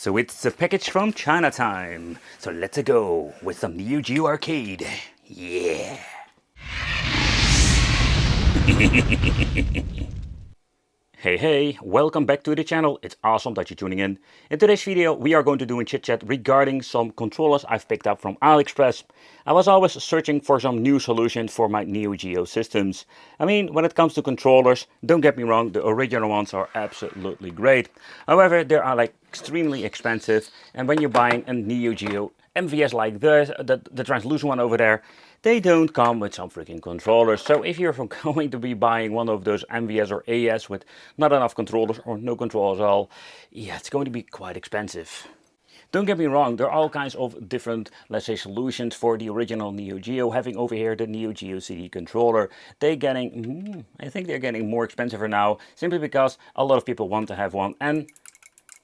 So it's a package from China time. So let's go with some Neo Geo arcade. Yeah. Hey, welcome back to the channel. It's awesome that you're tuning in. In today's video, we are going to do a chit chat regarding some controllers I've picked up from AliExpress. I was always searching for some new solutions for my Neo Geo systems. I mean, when it comes to controllers, don't get me wrong, the original ones are absolutely great. However, they are like extremely expensive, and when you're buying a Neo Geo MVS like this, the translucent one over there, they don't come with some freaking controllers. So if you're going to be buying one of those MVS or AS with not enough controllers or no controllers at all, yeah, it's going to be quite expensive. Don't get me wrong, there are all kinds of different, let's say, solutions for the original Neo Geo. Having over here the Neo Geo CD controller, I think they're getting more expensive now, simply because a lot of people want to have one, and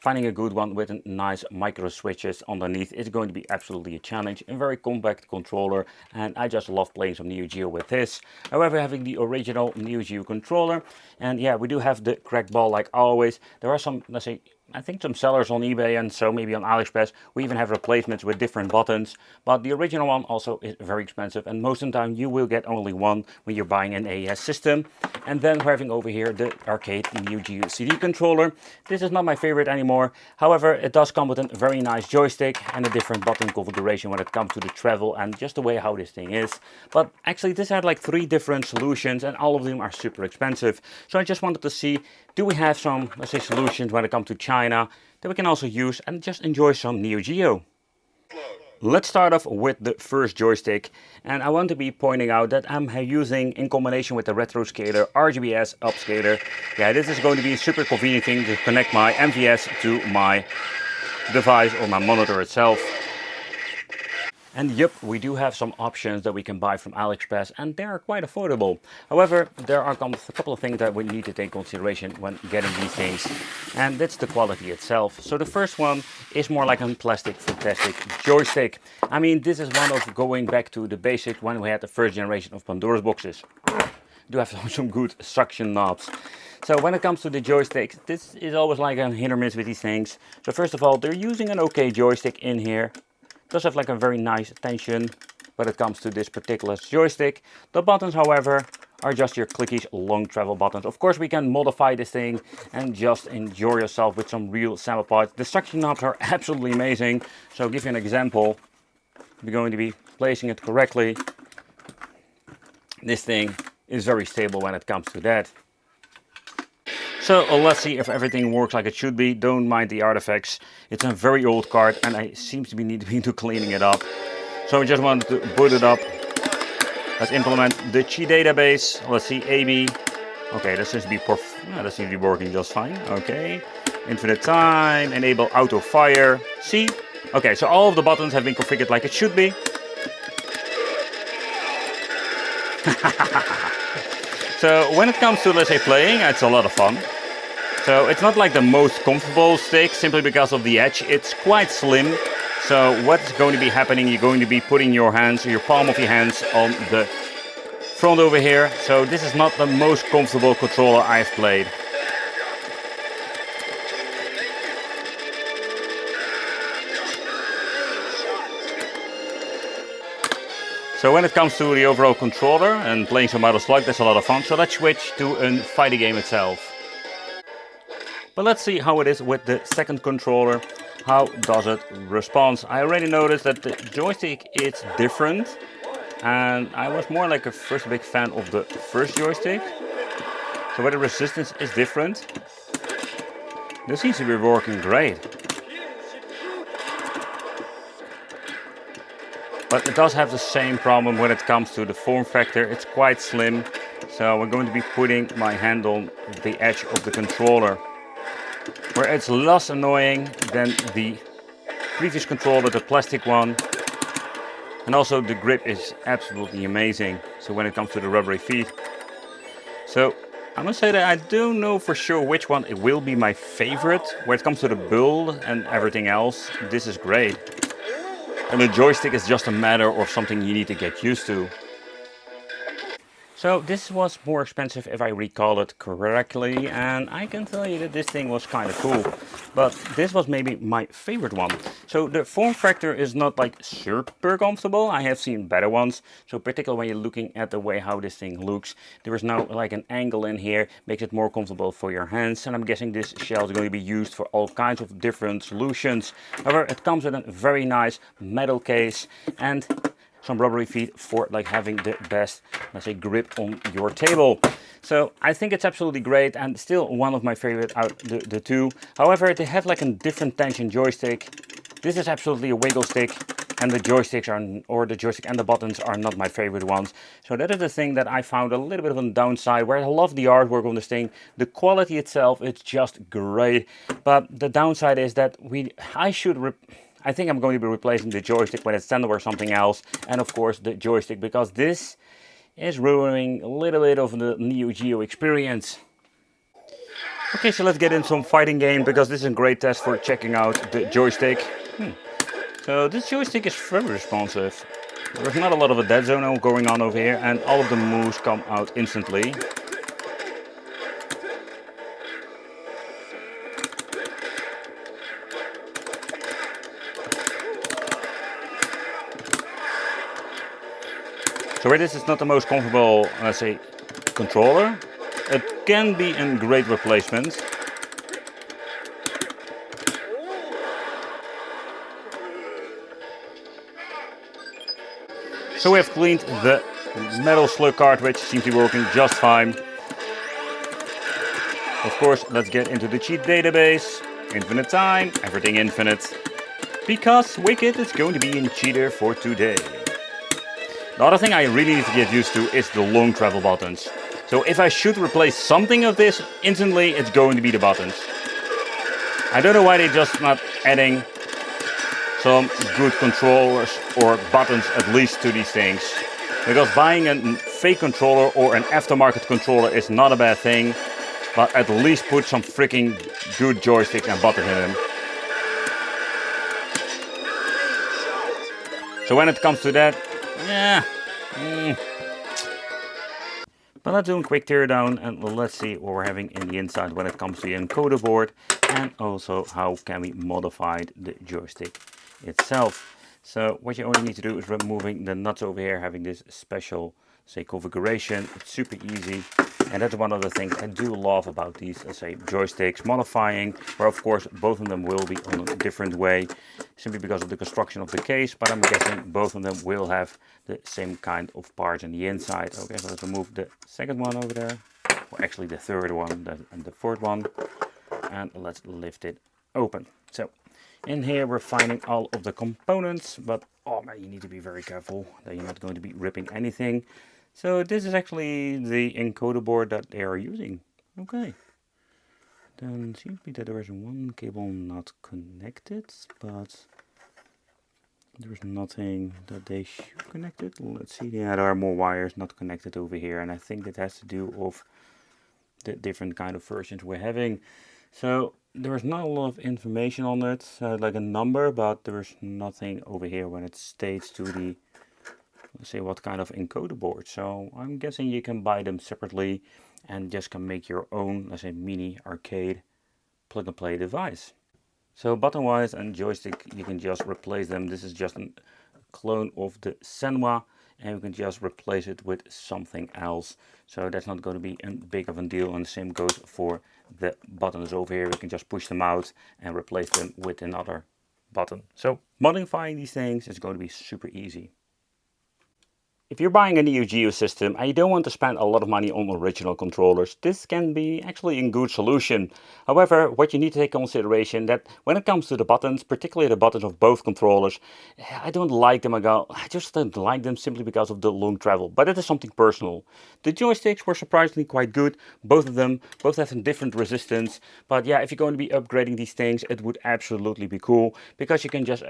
finding a good one with a nice micro switches underneath is going to be absolutely a challenge. A very compact controller, and I just love playing some Neo Geo with this. However, having the original Neo Geo controller, and yeah, we do have the cracked ball like always. There are some, let's say, I think some sellers on eBay and so maybe on AliExpress, we even have replacements with different buttons. But the original one also is very expensive, and most of the time you will get only one when you're buying an AES system. And then we're having over here the arcade Neo Geo CD controller. This is not my favorite anymore. However, it does come with a very nice joystick and a different button configuration when it comes to the travel and just the way how this thing is. But actually this had like 3 different solutions, and all of them are super expensive. So I just wanted to see, do we have some, let's say, solutions when it comes to China that we can also use and just enjoy some Neo Geo. Let's start off with the first joystick, and I want to be pointing out that I'm using, in combination with the retro scaler, RGBS upscaler. Yeah, this is going to be a super convenient thing to connect my MVS to my device or my monitor itself. And yep, we do have some options that we can buy from AliExpress, and they are quite affordable. However, there are a couple of things that we need to take consideration when getting these things, and that's the quality itself. So the first one is more like a plastic fantastic joystick. I mean, this is one of going back to the basics when we had the first generation of Pandora's boxes. Do have some good suction knobs. So when it comes to the joysticks, this is always like a hit or miss with these things. So first of all, they're using an okay joystick in here. Does have like a very nice tension when it comes to this particular joystick. The buttons, however, are just your clickies long travel buttons. Of course, we can modify this thing and just enjoy yourself with some real sample parts. The suction knobs are absolutely amazing. So I'll give you an example. We're going to be placing it correctly. This thing is very stable when it comes to that. So let's see if everything works like it should be. Don't mind the artifacts. It's a very old card, and I seem to be needing to cleaning it up. So we just wanted to boot it up. Let's implement the Chi database. Let's see, AB. Okay, that seems to be working just fine. Okay, infinite time, enable auto fire. C. Okay, so all of the buttons have been configured like it should be. So when it comes to, let's say, playing, it's a lot of fun. So it's not like the most comfortable stick, simply because of the edge. It's quite slim. So what's going to be happening, you're going to be putting your hands, your palm of your hands on the front over here. So this is not the most comfortable controller I've played. So when it comes to the overall controller and playing some Metal Slug, that's a lot of fun. So let's switch to a fighting game itself. But let's see how it is with the second controller. How does it respond? I already noticed that the joystick is different. And I was more like a first big fan of the first joystick. So where the resistance is different. This seems to be working great. But it does have the same problem when it comes to the form factor. It's quite slim. So we're going to be putting my hand on the edge of the controller, where it's less annoying than the previous controller, the plastic one. And also the grip is absolutely amazing. So when it comes to the rubbery feet. So I must say that I don't know for sure which one it will be my favorite. When it comes to the build and everything else, this is great. And the joystick is just a matter of something you need to get used to. So this was more expensive if I recall it correctly, and I can tell you that this thing was kind of cool, but this was maybe my favorite one. So the form factor is not like super comfortable. I have seen better ones, so particularly when you're looking at the way how this thing looks, there is now like an angle in here, makes it more comfortable for your hands, and I'm guessing this shell is going to be used for all kinds of different solutions. However, it comes with a very nice metal case and some rubbery feet for like having the best, let's say, grip on your table. So I think it's absolutely great and still one of my favorite out the two. However, they have like a different tension joystick. This is absolutely a wiggle stick, and the joysticks are, or the joystick and the buttons are not my favorite ones. So that is the thing that I found a little bit of a downside, where I love the artwork on this thing. The quality itself, it's just great. But the downside is that I think I'm going to be replacing the joystick with a standard or something else, and of course the joystick, because this is ruining a little bit of the Neo Geo experience. Okay, so let's get in some fighting game, because this is a great test for checking out the joystick. So this joystick is very responsive. There's not a lot of a dead zone going on over here, and all of the moves come out instantly. So where this is not the most comfortable, let's say, controller, it can be a great replacement. So we have cleaned the metal slug cartridge, seems to be working just fine. Of course, let's get into the cheat database. Infinite time, everything infinite. Because Wicked is going to be in cheater for today. The other thing I really need to get used to is the long travel buttons. So if I should replace something of this instantly, it's going to be the buttons. I don't know why they're just not adding some good controllers or buttons at least to these things. Because buying a fake controller or an aftermarket controller is not a bad thing, but at least put some freaking good joysticks and buttons in them. So when it comes to that, yeah. But let's do a quick teardown and let's see what we're having in the inside when it comes to the encoder board, and also how can we modify the joystick itself. So what you only need to do is removing the nuts over here, having this special, say, configuration. It's super easy, and that's one of the things I do love about these, let's say, joysticks. Modifying, where of course both of them will be on a different way, simply because of the construction of the case, but I'm guessing both of them will have the same kind of parts on the inside. Okay, so let's remove the second one over there, or actually the third one and the fourth one, and let's lift it open. So in here we're finding all of the components, but oh man, you need to be very careful that you're not going to be ripping anything. So this is actually the encoder board that they are using. Okay. Then it seems to be that there is one cable not connected, but there's nothing that they should connect it. Let's see, yeah, there are more wires not connected over here, and I think that has to do with the different kind of versions we're having. So there's not a lot of information on it, like a number, but there's nothing over here when it states to the, let's say, what kind of encoder board. So I'm guessing you can buy them separately and just can make your own, let's say, mini arcade plug and play device. So button wise and joystick, you can just replace them. This is just a clone of the Senwa, and you can just replace it with something else. So that's not going to be a big of a deal, and the same goes for the buttons over here. We can just push them out and replace them with another button. So modifying these things is going to be super easy. If you're buying a Neo Geo system and you don't want to spend a lot of money on original controllers, this can be actually a good solution. However, what you need to take into consideration that when it comes to the buttons, particularly the buttons of both controllers, I don't like them. I just don't like them simply because of the long travel, but it is something personal. The joysticks were surprisingly quite good. Both of them, both have a different resistance, but yeah, if you're going to be upgrading these things, it would absolutely be cool, because you can just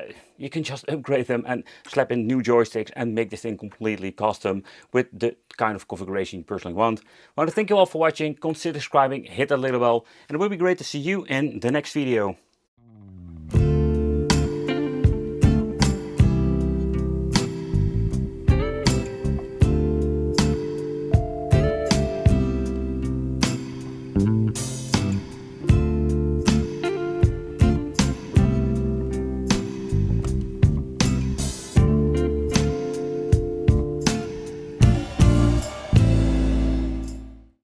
upgrade them and slap in new joysticks and make this thing completely custom with the kind of configuration you personally want. I want to thank you all for watching. Consider subscribing, hit that little bell, and it will be great to see you in the next video.